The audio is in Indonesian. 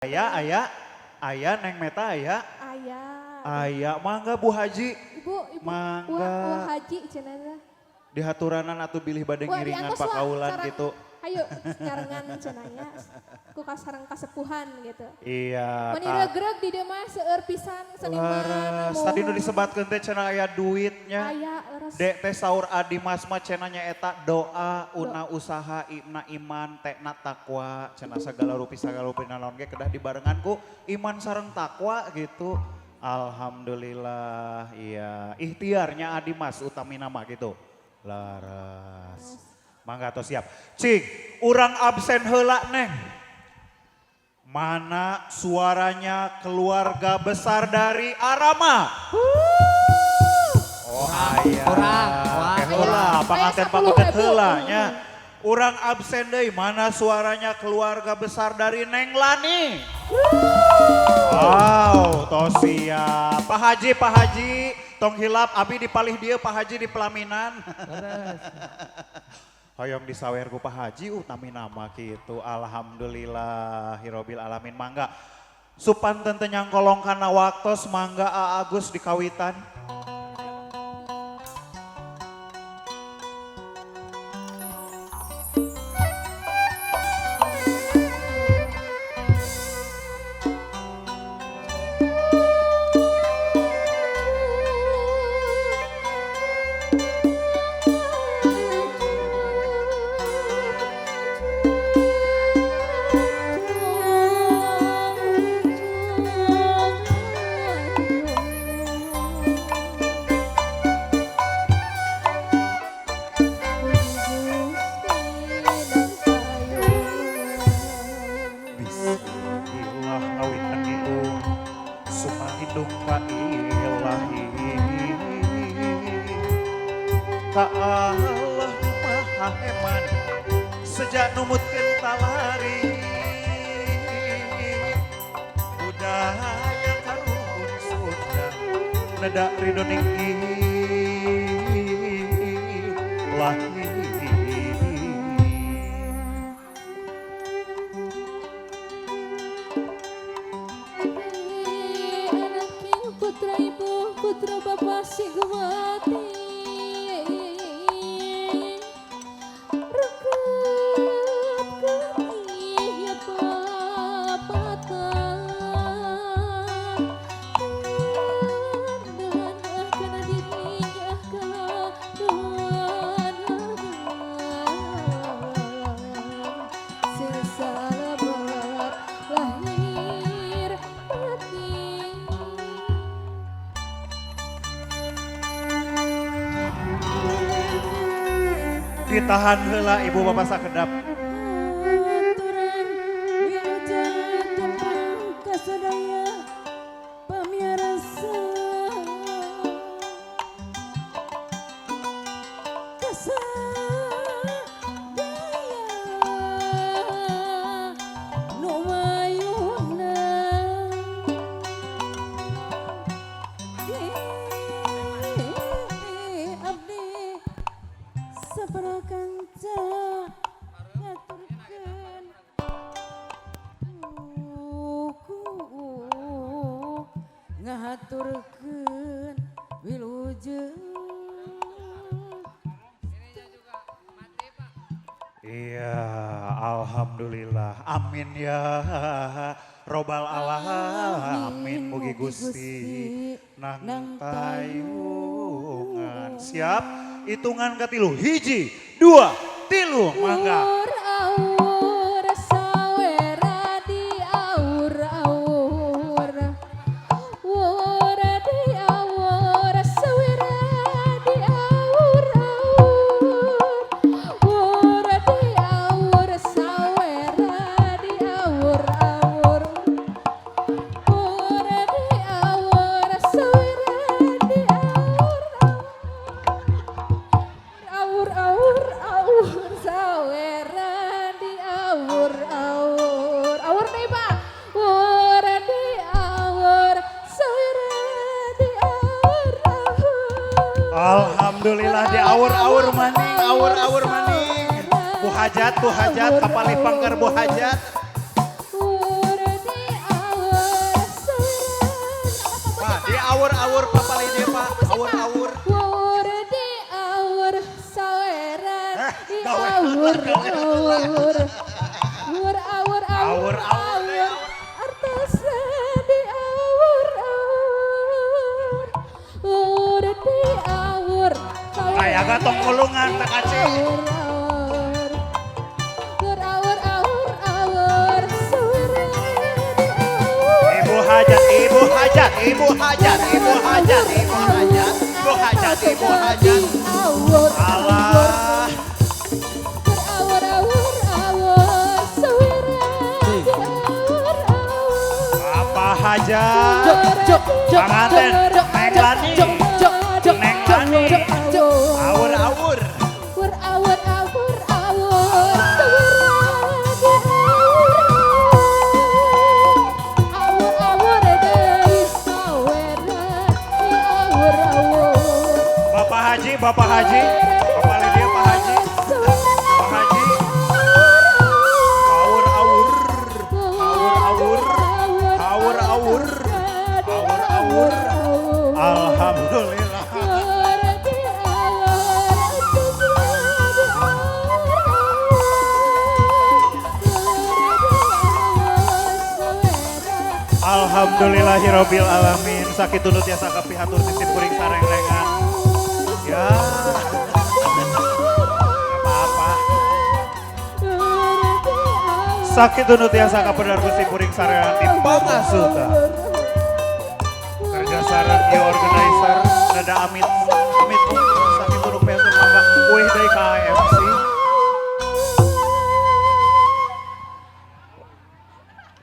Aya Neng Meta aya. Ayah. Aya, mangga Bu Haji. Ibu. Mangga. Wah Haji cenah. Di haturanan atuh bilih bade ngiringan pakaulan gitu. Ayo nyarengan cenanya. Ku kasareng kasepuhan gitu. Iya. Mun iregreg di dieu mah seueur pisan seniman. Laras, tadi nu disebatkeun teh cenah aya duitnya. Aya leres. Dek teh saur Adimas mah cenah nyaeta doa, una usaha, ibna iman, tekna takwa, cenah sagala rupi naon ge kedah dibarengan ku iman sareng takwa gitu. Alhamdulillah, iya. Ikhtiarnya Adimas utami nama gitu. Laras. Mangga atuh siap. Cing, urang absen heula Neng. Mana suaranya keluarga besar dari Arama? Oh aya. Heula, panganten heula nya. Urang absen deui, mana suaranya keluarga besar dari Neng Lani? Wow, tos siap. Pak Haji, tong hilap abi dipalih dia Pak Haji di pelaminan. Hoyong disawer ku Pak Haji utami nama gitu. Alhamdulillah hirobil alamin. Mangga supanten teu nyangkolong kana waktos, mangga A Agus dikawitan. Ka Allah maha eman sejak numutkeun talari budaya karuhun Sunda neda ridho ninggi lahi Anak king putra ibu putra bapak Sigwati. Ditahan heula ibu bapak sakedap. Aturan wilujeng tumpang kasadaya pamiarsa kasadaya nu mayuna abdi saparakanca ngaturkeun ngahaturkeun wilujeng. Iya, alhamdulillah. Amin ya robbal alamin. Mugi Gusti nang tayungan. Siap? Hitungan katilu. 1, 2, 3, mangga. Aur sawera di aur wora di aur sawera di aur wora di aur sawera di aur wora di aur sawera di aur sawera di aur nih Pak wora di aur sawera di aur Alhamdulillah di aur maning, aur maning. Bu Hajat, kapalih pangker Bu Hajat. wora di awur papali dia Pak. Awur. Awur di awur saweran di gawe. awur Awur. artosna di awur di awur Kayak gatong kulungan tak aceh. awur saweran di Ibu hajat. Allah. Apa hajat? Panganten, Neng Lani. Awur. Bapak Haji. Papali dia Pak Haji. Pak Haji. Awur. Alhamdulillah. Alhamdulillahirabbil alamin. Sakit tundut ya sakapi hatur sisip kuring sareng lengan. Ya. Apa-apa. Sakit tundut ya saka pedar gusti kuring sareng nanti pangasuta. Kerja sareng di organizer nada amit sakit tunduk pengen mangga. Wih dari KM.